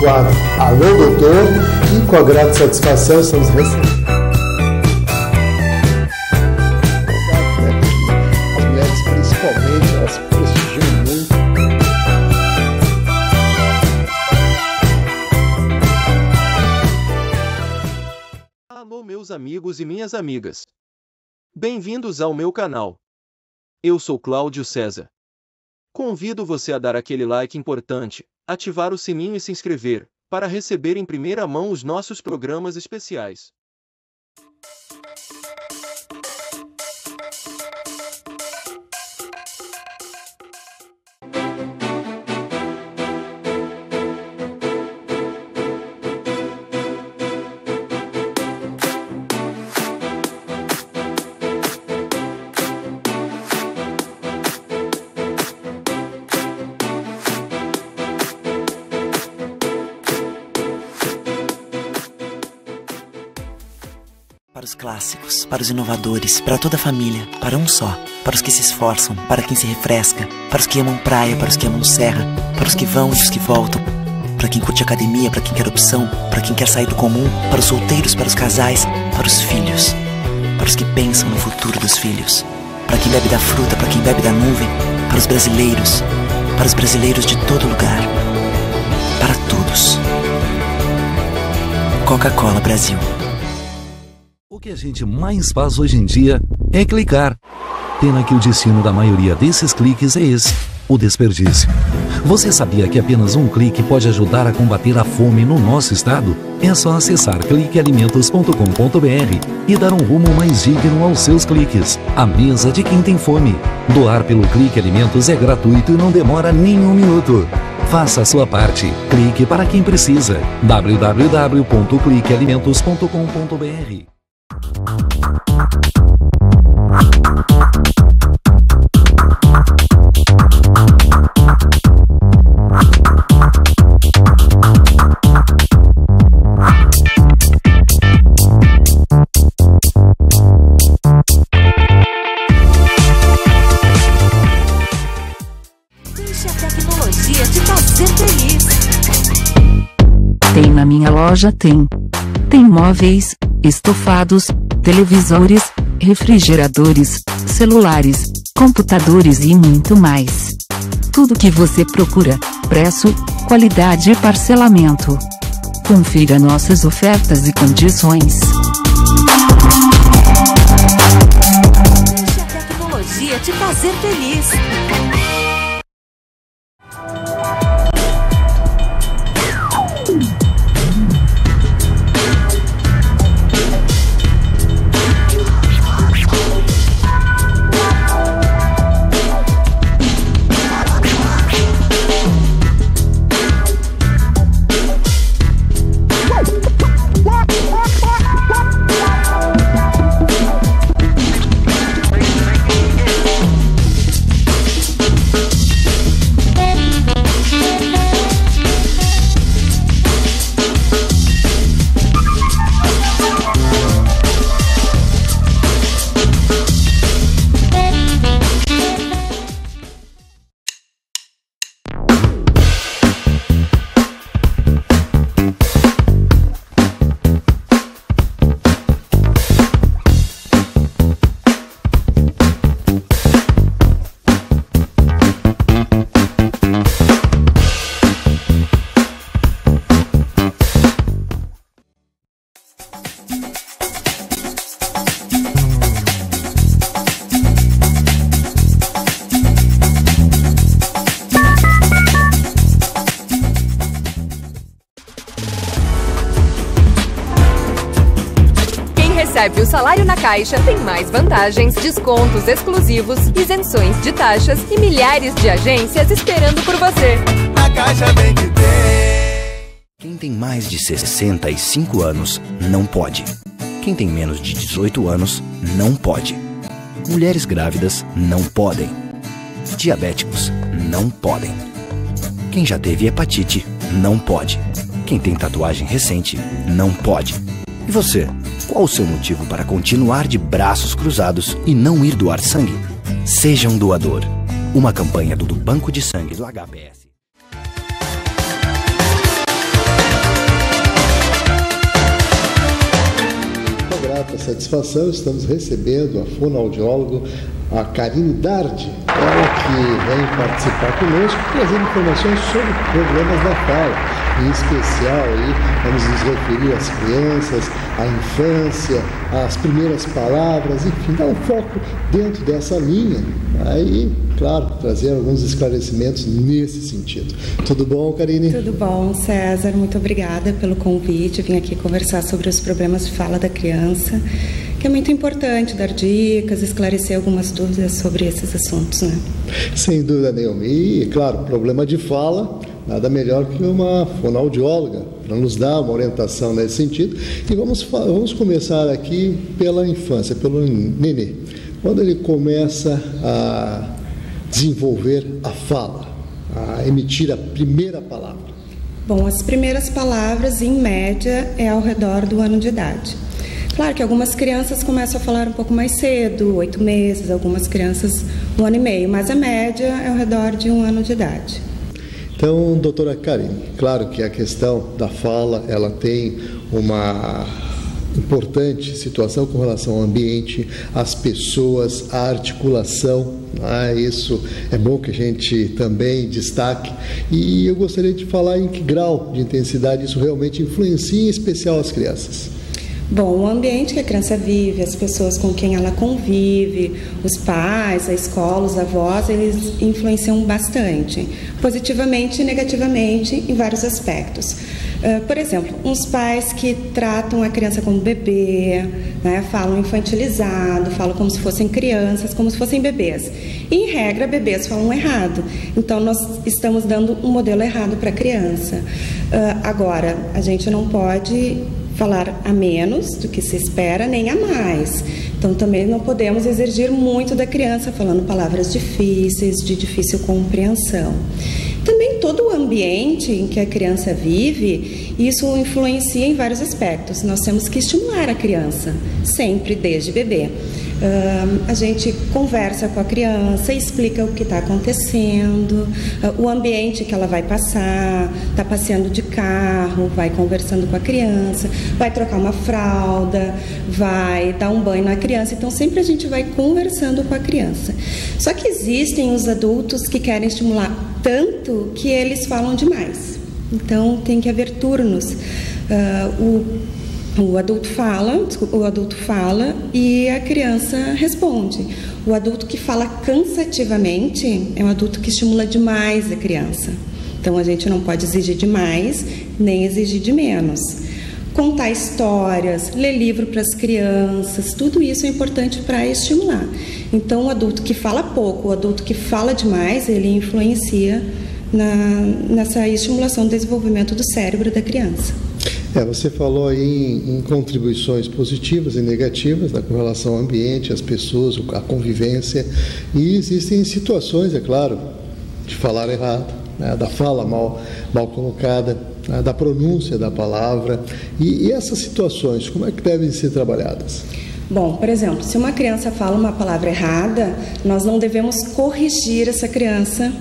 quadro Alô Doutor, e com a grata satisfação estamos recebendo as mulheres, principalmente, elas prestigiam muito. Alô meus amigos e minhas amigas. Bem-vindos ao meu canal. Eu sou Cláudio César. Convido você a dar aquele like importante, ativar o sininho e se inscrever, para receber em primeira mão os nossos programas especiais. Para os clássicos, para os inovadores, para toda a família, para um só, para os que se esforçam, para quem se refresca, para os que amam praia, para os que amam serra, para os que vão e os que voltam, para quem curte academia, para quem quer opção, para quem quer sair do comum, para os solteiros, para os casais, para os filhos, para os que pensam no futuro dos filhos, para quem bebe da fruta, para quem bebe da nuvem, para os brasileiros de todo lugar, para todos. Coca-Cola Brasil. O que a gente mais faz hoje em dia é clicar. Pena que o destino da maioria desses cliques é esse, o desperdício. Você sabia que apenas um clique pode ajudar a combater a fome no nosso estado? É só acessar cliquealimentos.com.br e dar um rumo mais digno aos seus cliques. A mesa de quem tem fome. Doar pelo Clique Alimentos é gratuito e não demora nem um minuto. Faça a sua parte. Clique para quem precisa. www.cliquealimentos.com.br. Deixe a tecnologia te fazer feliz. Tem na minha loja, tem móveis, estofados, televisores, refrigeradores, celulares, computadores e muito mais. Tudo que você procura, preço, qualidade e parcelamento. Confira nossas ofertas e condições. Deixe a tecnologia te fazer feliz. Recebe o salário na Caixa tem mais vantagens, descontos exclusivos, isenções de taxas e milhares de agências esperando por você. A Caixa vem que tem. Quem tem mais de 65 anos não pode. Quem tem menos de 18 anos não pode. Mulheres grávidas não podem. Diabéticos não podem. Quem já teve hepatite não pode. Quem tem tatuagem recente não pode. E você? Qual o seu motivo para continuar de braços cruzados e não ir doar sangue? Seja um doador. Uma campanha do Banco de Sangue do HPS. grata satisfação, estamos recebendo a fonoaudióloga, a Karine Dardi, ela que vem participar conosco, trazendo informações sobre problemas da fala. Em especial, aí, vamos nos referir às crianças, à infância, às primeiras palavras, enfim, dar um foco dentro dessa linha. Aí, claro, trazer alguns esclarecimentos nesse sentido. Tudo bom, Karine? Tudo bom, César. Muito obrigada pelo convite. Vim aqui conversar sobre os problemas de fala da criança, que é muito importante dar dicas, esclarecer algumas dúvidas sobre esses assuntos, né? Sem dúvida nenhuma. E, claro, problema de fala, nada melhor que uma fonoaudióloga para nos dar uma orientação nesse sentido. E vamos começar aqui pela infância, pelo nenê. Quando ele começa a desenvolver a fala, a emitir a primeira palavra? Bom, as primeiras palavras, em média, é ao redor do ano de idade. Claro que algumas crianças começam a falar um pouco mais cedo, 8 meses, algumas crianças 1 ano e meio, mas a média é ao redor de 1 ano de idade. Então, doutora Karine, claro que a questão da fala, ela tem uma importante situação com relação ao ambiente, às pessoas, à articulação, isso é bom que a gente também destaque. E eu gostaria de falar em que grau de intensidade isso realmente influencia, em especial as crianças. Bom, o ambiente que a criança vive, as pessoas com quem ela convive, os pais, a escola, os avós, eles influenciam bastante, positivamente e negativamente, em vários aspectos. Por exemplo, uns pais que tratam a criança como bebê, né, falam infantilizado, falam como se fossem crianças, como se fossem bebês. E, em regra, bebês falam errado. Então, nós estamos dando um modelo errado para a criança. Agora, a gente não pode falar a menos do que se espera, nem a mais. Então, também não podemos exigir muito da criança, falando palavras difíceis, de difícil compreensão. Também todo o ambiente em que a criança vive, isso influencia em vários aspectos. Nós temos que estimular a criança, sempre desde bebê. A gente conversa com a criança, explica o que está acontecendo, o ambiente que ela vai passar, está passeando de carro, vai conversando com a criança, vai trocar uma fralda, vai dar um banho na criança. Então, sempre a gente vai conversando com a criança. Só que existem os adultos que querem estimular tanto que eles falam demais. Então, tem que haver turnos. O adulto fala e a criança responde. O adulto que fala cansativamente é um adulto que estimula demais a criança. Então, a gente não pode exigir demais, nem exigir de menos. Contar histórias, ler livro para as crianças, tudo isso é importante para estimular. Então, o adulto que fala pouco, o adulto que fala demais, ele influencia nessa estimulação do desenvolvimento do cérebro da criança. Você falou aí em contribuições positivas e negativas, né, com relação ao ambiente, às pessoas, a convivência, e existem situações, é claro, de falar errado, né, da fala mal colocada, né, da pronúncia da palavra, e essas situações, como é que devem ser trabalhadas? Bom, por exemplo, se uma criança fala uma palavra errada, nós não devemos corrigir essa criança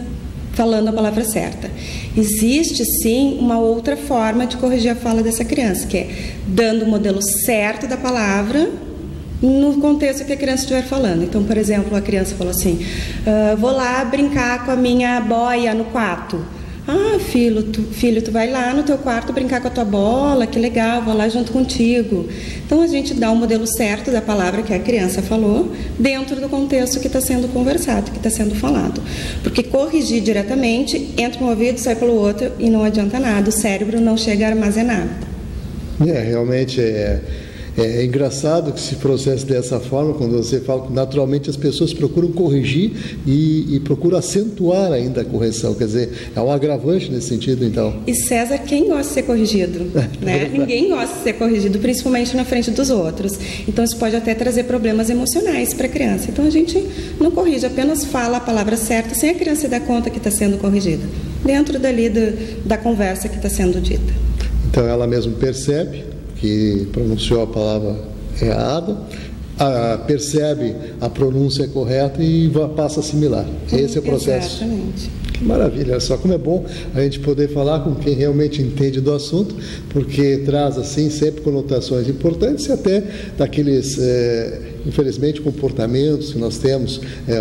falando a palavra certa. Existe, sim, uma outra forma de corrigir a fala dessa criança, que é dando o modelo certo da palavra no contexto que a criança estiver falando. Então, por exemplo, a criança falou assim, vou lá brincar com a minha boia no quarto. Ah, filho, tu vai lá no teu quarto brincar com a tua bola, que legal, vou lá junto contigo. Então, a gente dá o modelo certo da palavra que a criança falou dentro do contexto que está sendo conversado, que está sendo falado. Porque corrigir diretamente, entra no ouvido, sai pelo outro e não adianta nada, o cérebro não chega a armazenar. Realmente é engraçado que se processe dessa forma, quando você fala que naturalmente as pessoas procuram corrigir e procuram acentuar ainda a correção, quer dizer, é um agravante nesse sentido, então. E César, quem gosta de ser corrigido? Né? Ninguém gosta de ser corrigido, principalmente na frente dos outros. Então, isso pode até trazer problemas emocionais para a criança. Então, a gente não corrige, apenas fala a palavra certa, sem a criança se dar conta que está sendo corrigida, dentro dali da conversa que está sendo dita. Então, ela mesmo percebe que pronunciou a palavra errada, percebe a pronúncia correta e passa a assimilar. Esse é o processo. Exatamente. Que maravilha, só como é bom a gente poder falar com quem realmente entende do assunto, porque traz assim sempre conotações importantes e até daqueles, infelizmente, comportamentos que nós temos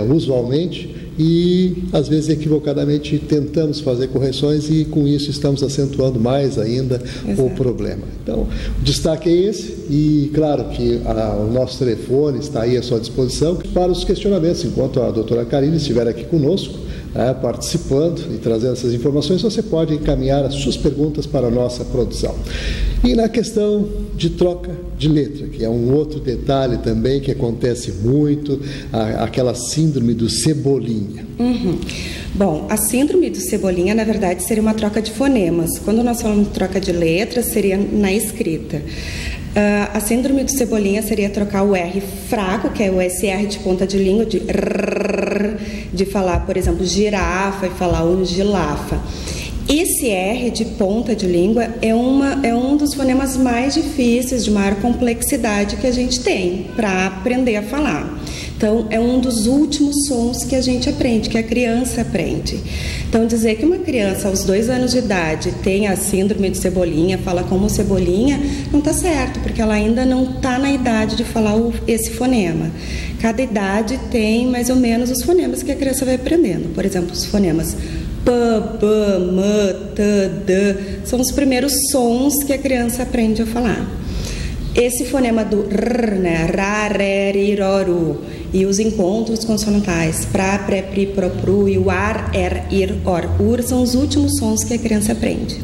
usualmente e às vezes equivocadamente tentamos fazer correções e com isso estamos acentuando mais ainda o problema. Então, o destaque é esse e claro que o nosso telefone está aí à sua disposição para os questionamentos. Enquanto a doutora Karine estiver aqui conosco, participando e trazendo essas informações, você pode encaminhar as suas perguntas para a nossa produção. E na questão de troca de letra, que é um outro detalhe também que acontece muito, aquela síndrome do Cebolinha. Bom, a síndrome do Cebolinha, na verdade, seria uma troca de fonemas. Quando nós falamos de troca de letras, seria na escrita. A síndrome do Cebolinha seria trocar o R fraco, que é o SR de ponta de língua, de falar, por exemplo, girafa e falar um gilafa. Esse R de ponta de língua é um dos fonemas mais difíceis, de maior complexidade que a gente tem para aprender a falar. Então, é um dos últimos sons que a gente aprende, que a criança aprende. Então, dizer que uma criança aos 2 anos de idade tem a síndrome de Cebolinha, fala como Cebolinha, não está certo, porque ela ainda não está na idade de falar esse fonema. Cada idade tem mais ou menos os fonemas que a criança vai aprendendo. Por exemplo, os fonemas P, B, M, T, D, são os primeiros sons que a criança aprende a falar. Esse fonema do R, né, Ra, Ré, Ri, Ro, Ru, e os encontros consonantais, Pra, Pré, Pri, Pro, Pru, e o Ar, Er, Ir, Or, Ur, são os últimos sons que a criança aprende.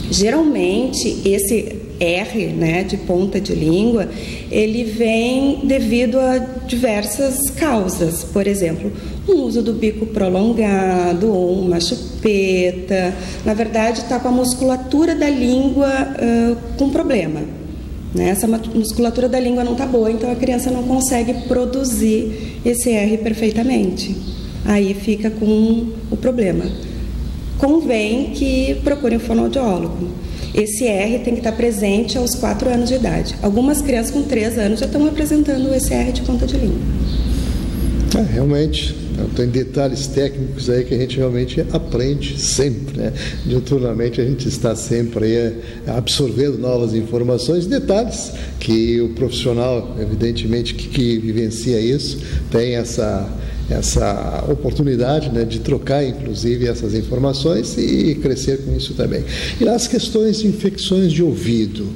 Geralmente, esse R, né, de ponta de língua, ele vem devido a diversas causas. Por exemplo, um uso do bico prolongado, ou uma chupeta. Na verdade, está com a musculatura da língua com problema. Essa musculatura da língua não está boa, então a criança não consegue produzir esse R perfeitamente. Aí fica com o problema. Convém que procure um fonoaudiólogo. Esse R tem que estar presente aos 4 anos de idade. Algumas crianças com 3 anos já estão apresentando esse R de ponta de língua. Realmente, tem detalhes técnicos aí que a gente realmente aprende sempre, né? Diuturnamente a gente está sempre aí absorvendo novas informações, detalhes que o profissional, evidentemente, que vivencia isso, tem essa oportunidade, né, de trocar, inclusive, essas informações e crescer com isso também. E nas questões de infecções de ouvido,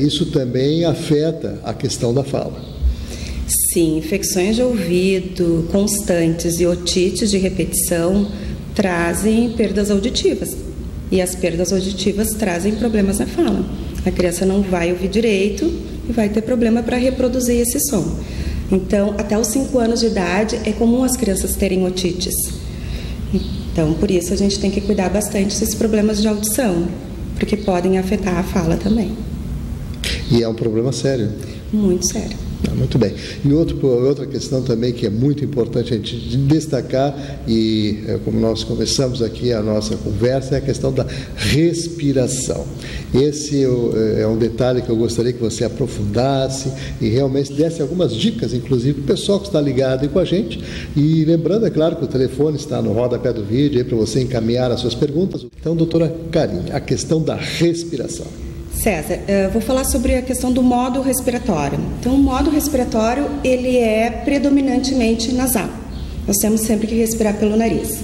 isso também afeta a questão da fala. Sim, infecções de ouvido constantes e otites de repetição trazem perdas auditivas. E as perdas auditivas trazem problemas na fala. A criança não vai ouvir direito e vai ter problema para reproduzir esse som. Então, até os 5 anos de idade, é comum as crianças terem otites. Então, por isso, a gente tem que cuidar bastante desses problemas de audição, porque podem afetar a fala também. E é um problema sério. Muito sério. Muito bem. E outra questão também que é muito importante a gente destacar, e como nós começamos aqui a nossa conversa, é a questão da respiração. Esse é um detalhe que eu gostaria que você aprofundasse e realmente desse algumas dicas, inclusive para o pessoal que está ligado aí com a gente. E lembrando, é claro, que o telefone está no rodapé do vídeo aí para você encaminhar as suas perguntas. Então, doutora Karine, a questão da respiração. César, vou falar sobre a questão do modo respiratório. Então, o modo respiratório, ele é predominantemente nasal. Nós temos sempre que respirar pelo nariz.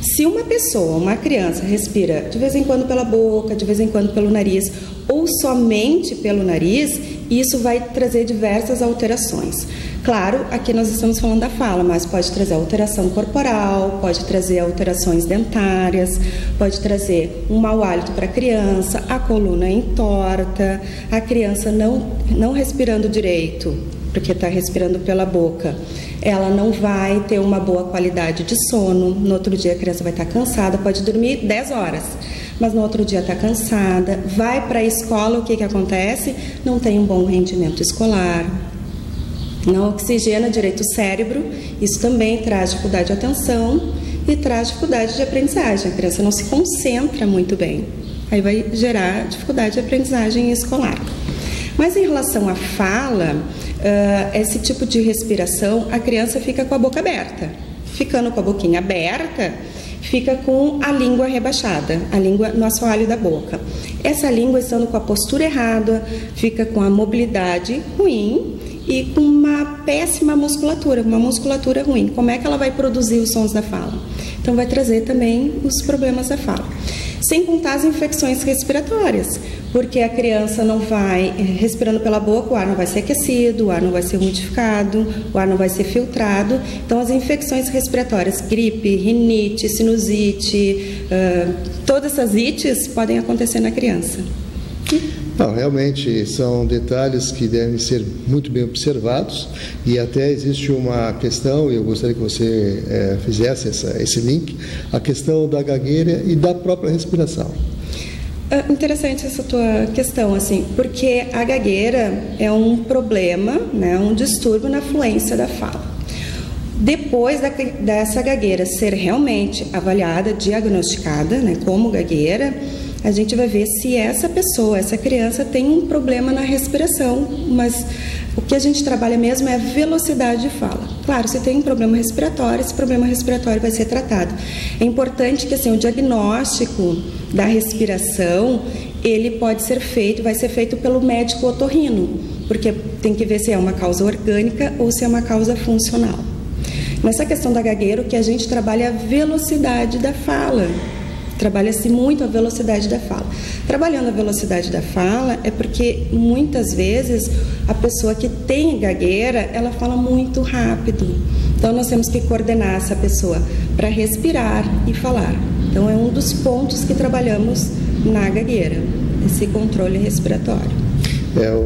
Se uma pessoa, uma criança, respira de vez em quando pela boca, de vez em quando pelo nariz, ou somente pelo nariz, isso vai trazer diversas alterações. Claro, aqui nós estamos falando da fala, mas pode trazer alteração corporal, pode trazer alterações dentárias, pode trazer um mau hálito para a criança, a coluna entorta, a criança não respirando direito, porque está respirando pela boca. Ela não vai ter uma boa qualidade de sono. No outro dia a criança vai estar cansada, pode dormir 10 horas, mas no outro dia está cansada, vai para a escola, o que acontece? Não tem um bom rendimento escolar, não oxigena direito o cérebro, isso também traz dificuldade de atenção e traz dificuldade de aprendizagem. A criança não se concentra muito bem, aí vai gerar dificuldade de aprendizagem escolar. Mas em relação à fala, esse tipo de respiração, a criança fica com a boca aberta. ficando com a boquinha aberta, fica com a língua rebaixada, a língua no assoalho da boca. Essa língua, estando com a postura errada, fica com a mobilidade ruim e com uma péssima musculatura, uma musculatura ruim. Como é que ela vai produzir os sons da fala? Então vai trazer também os problemas da fala. Sem contar as infecções respiratórias, porque a criança não vai respirando pela boca, o ar não vai ser aquecido, o ar não vai ser umidificado, o ar não vai ser filtrado. Então as infecções respiratórias, gripe, rinite, sinusite, todas essas ites podem acontecer na criança. Não, realmente são detalhes que devem ser muito bem observados, e até existe uma questão, e eu gostaria que você fizesse esse link, a questão da gagueira e da própria respiração. Interessante essa tua questão, assim, porque a gagueira é um problema, né, um distúrbio na fluência da fala. Depois dessa gagueira ser realmente avaliada, diagnosticada, né, como gagueira, a gente vai ver se essa pessoa, essa criança tem um problema na respiração, mas o que a gente trabalha mesmo é a velocidade de fala. Claro, se tem um problema respiratório, esse problema respiratório vai ser tratado. É importante que assim, o diagnóstico da respiração, ele pode ser feito, vai ser feito pelo médico otorrino, porque tem que ver se é uma causa orgânica ou se é uma causa funcional. Nessa questão da gagueira, o que a gente trabalha é a velocidade da fala. Trabalha-se muito a velocidade da fala. Trabalhando a velocidade da fala é porque muitas vezes a pessoa que tem gagueira, ela fala muito rápido. Então nós temos que coordenar essa pessoa para respirar e falar. Então é um dos pontos que trabalhamos na gagueira, esse controle respiratório.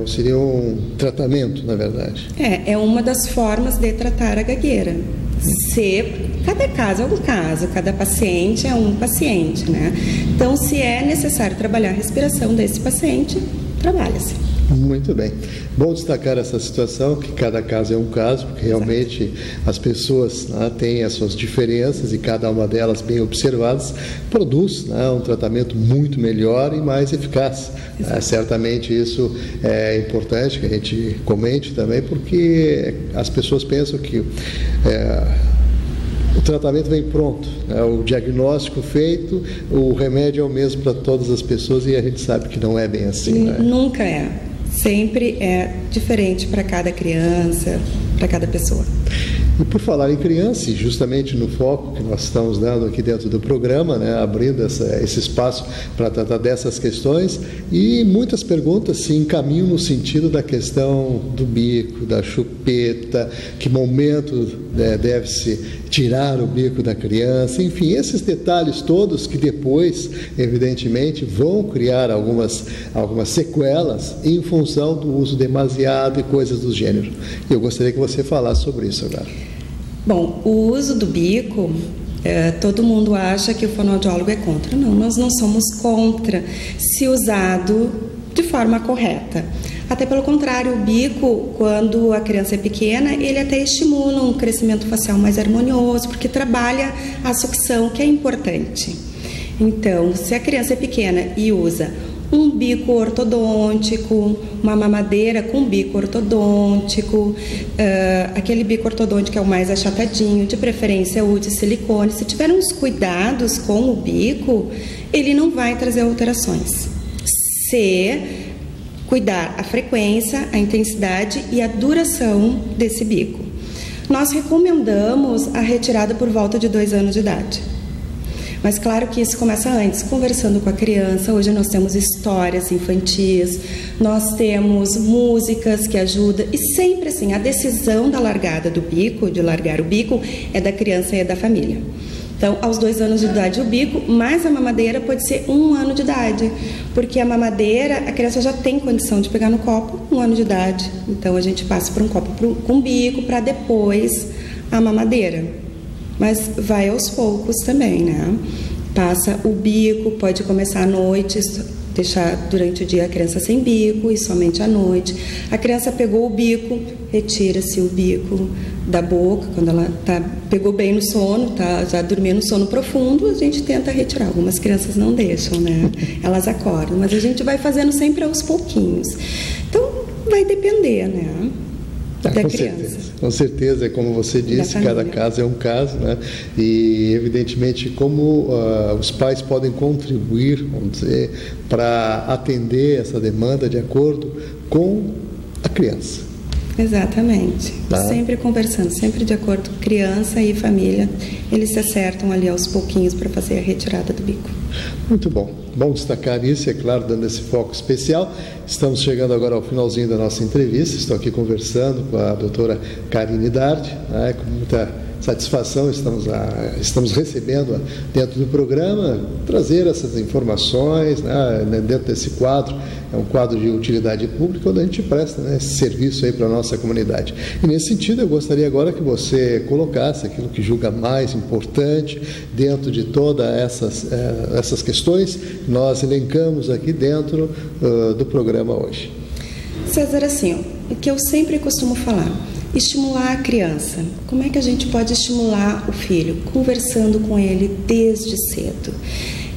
Seria um tratamento, na verdade. É uma das formas de tratar a gagueira. Cada caso é um caso, cada paciente é um paciente, né? Então, se é necessário trabalhar a respiração desse paciente, trabalha-se. Muito bem. Bom destacar essa situação, que cada caso é um caso, porque realmente as pessoas têm as suas diferenças e cada uma delas bem observadas produz um tratamento muito melhor e mais eficaz. Certamente isso é importante que a gente comente também, porque as pessoas pensam que o tratamento vem pronto, o diagnóstico feito, o remédio é o mesmo para todas as pessoas e a gente sabe que não é bem assim. Né? Nunca é. Sempre é diferente para cada criança, para cada pessoa. E por falar em criança, e justamente no foco que nós estamos dando aqui dentro do programa, abrindo esse espaço para tratar dessas questões, e muitas perguntas se encaminham no sentido da questão do bico, da chupeta, que momento deve-se tirar o bico da criança, enfim, esses detalhes todos que depois, evidentemente, vão criar algumas sequelas em função do uso demasiado e coisas do gênero. E eu gostaria que você falasse sobre isso agora. Bom, o uso do bico, todo mundo acha que o fonoaudiólogo é contra. Não, nós não somos contra, se usado de forma correta. Até pelo contrário, o bico, quando a criança é pequena, ele até estimula um crescimento facial mais harmonioso, porque trabalha a sucção, que é importante. Então, se a criança é pequena e usa um bico ortodôntico, uma mamadeira com bico ortodôntico, aquele bico ortodôntico é o mais achatadinho, de preferência o de silicone. Se tiver uns cuidados com o bico, ele não vai trazer alterações. Se cuidar a frequência, a intensidade e a duração desse bico. Nós recomendamos a retirada por volta de 2 anos de idade. Mas claro que isso começa antes, conversando com a criança. Hoje nós temos histórias infantis, nós temos músicas que ajudam, e sempre assim, a decisão da largada do bico, de largar o bico, é da criança e é da família. Então, aos 2 anos de idade o bico, mas a mamadeira pode ser 1 ano de idade, porque a mamadeira, a criança já tem condição de pegar no copo 1 ano de idade. Então a gente passa por um copo com bico para depois a mamadeira. Mas vai aos poucos também, né? Passa o bico, pode começar à noite, deixar durante o dia a criança sem bico e somente à noite. A criança pegou o bico, retira-se o bico da boca, quando ela pegou bem no sono, já dormindo no sono profundo, a gente tenta retirar. Algumas crianças não deixam, né? Elas acordam, mas a gente vai fazendo sempre aos pouquinhos. Então, vai depender, né? da criança. Com certeza, como você disse, cada caso é um caso, né? E evidentemente como os pais podem contribuir, vamos dizer, para atender essa demanda de acordo com a criança. Exatamente. Tá. Sempre conversando, sempre de acordo com criança e família, eles se acertam ali aos pouquinhos para fazer a retirada do bico. Muito bom. Bom destacar isso, é claro, dando esse foco especial. Estamos chegando agora ao finalzinho da nossa entrevista. Estou aqui conversando com a doutora Karine Dardi, né, com muita satisfação estamos recebendo dentro do programa, trazer essas informações, né, dentro desse quadro. É um quadro de utilidade pública onde a gente presta, né, esse serviço aí para a nossa comunidade. E nesse sentido eu gostaria agora que você colocasse aquilo que julga mais importante dentro de todas essas questões que nós elencamos aqui dentro do programa hoje. César, assim, o que eu sempre costumo falar, estimular a criança. Como é que a gente pode estimular o filho? Conversando com ele desde cedo.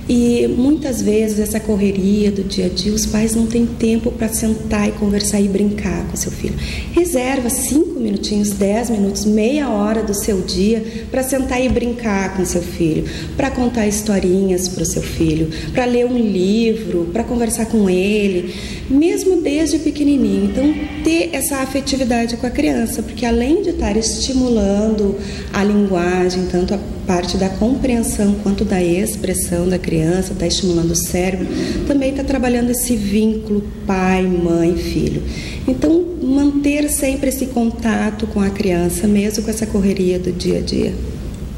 E muitas vezes essa correria do dia a dia, os pais não têm tempo para sentar e conversar e brincar com seu filho. Reserva 5 minutinhos, 10 minutos, meia hora do seu dia para sentar e brincar com seu filho, para contar historinhas para o seu filho, para ler um livro, para conversar com ele, mesmo desde pequenininho. Então, ter essa afetividade com a criança, porque além de estar estimulando a linguagem, tanto a parte da compreensão quanto da expressão da criança, está estimulando o cérebro, também está trabalhando esse vínculo pai, mãe, filho. Então, manter sempre esse contato com a criança, mesmo com essa correria do dia a dia.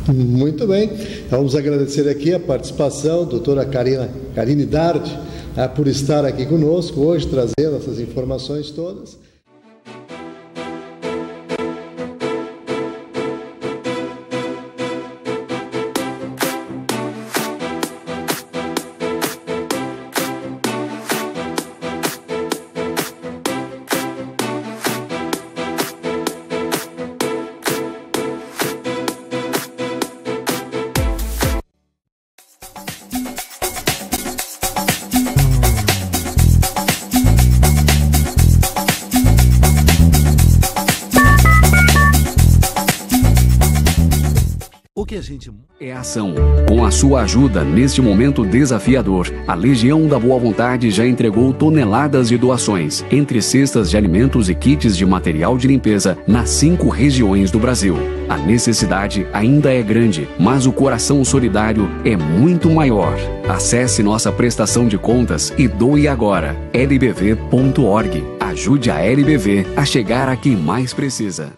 Muito bem. Vamos agradecer aqui a participação da doutora Karine Dardi, por estar aqui conosco hoje, trazendo essas informações todas. É ação. Com a sua ajuda, neste momento desafiador, a Legião da Boa Vontade já entregou toneladas de doações, entre cestas de alimentos e kits de material de limpeza, nas 5 regiões do Brasil. A necessidade ainda é grande, mas o coração solidário é muito maior. Acesse nossa prestação de contas e doe agora. lbv.org. Ajude a LBV a chegar a quem mais precisa.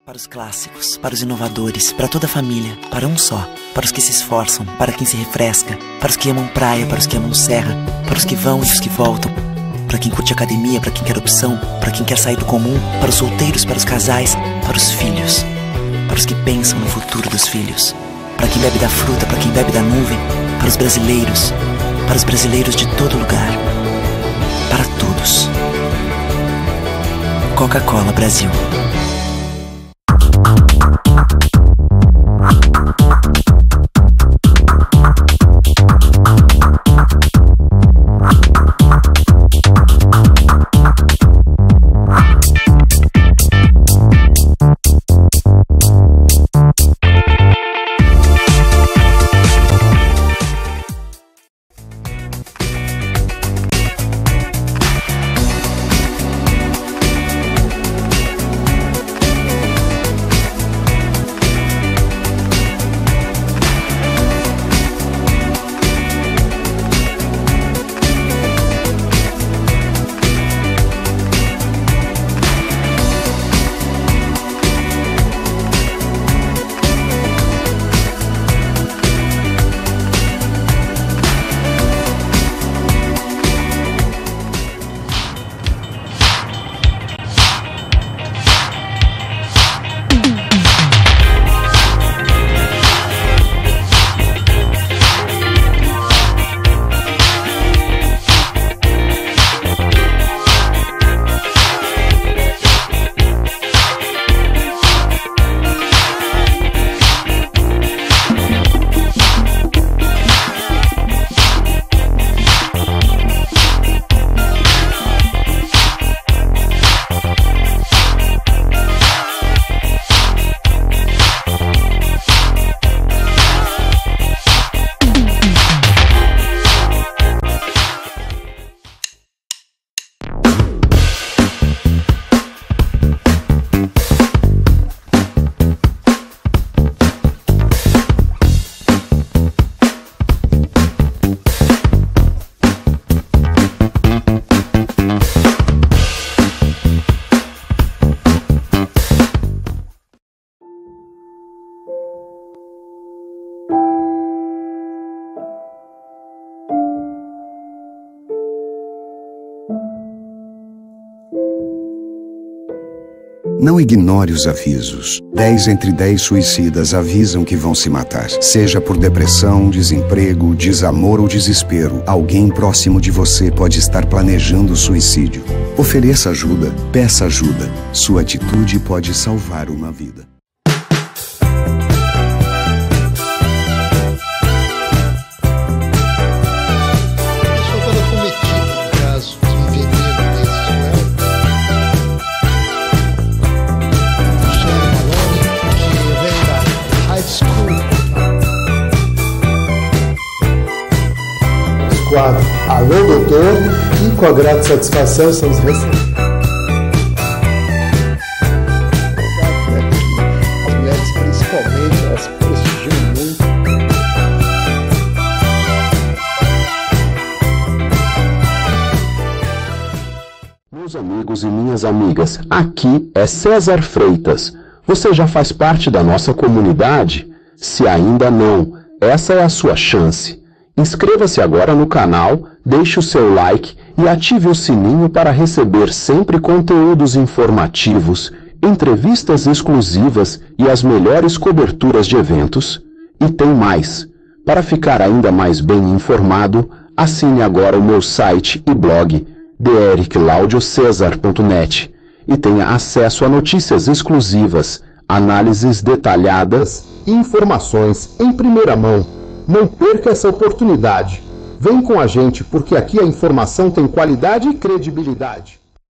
Para os clássicos, para os inovadores, para toda a família, para um só. Para os que se esforçam, para quem se refresca, para os que amam praia, para os que amam serra, para os que vão e os que voltam, para quem curte academia, para quem quer opção, para quem quer sair do comum, para os solteiros, para os casais, para os filhos, para os que pensam no futuro dos filhos, para quem bebe da fruta, para quem bebe da nuvem, para os brasileiros de todo lugar, para todos. Coca-Cola Brasil. Não ignore os avisos. 10 entre 10 suicidas avisam que vão se matar. Seja por depressão, desemprego, desamor ou desespero, alguém próximo de você pode estar planejando suicídio. Ofereça ajuda, peça ajuda. Sua atitude pode salvar uma vida. Quadro Alô Doutor, e com a grata satisfação estamos recebendo. As mulheres, principalmente, elas prestigiam muito. Meus amigos e minhas amigas, aqui é César Freitas. Você já faz parte da nossa comunidade? Se ainda não, essa é a sua chance. Inscreva-se agora no canal, deixe o seu like e ative o sininho para receber sempre conteúdos informativos, entrevistas exclusivas e as melhores coberturas de eventos. E tem mais! Para ficar ainda mais bem informado, assine agora o meu site e blog drclaudiocesar.net e tenha acesso a notícias exclusivas, análises detalhadas e informações em primeira mão. Não perca essa oportunidade. Vem com a gente, porque aqui a informação tem qualidade e credibilidade.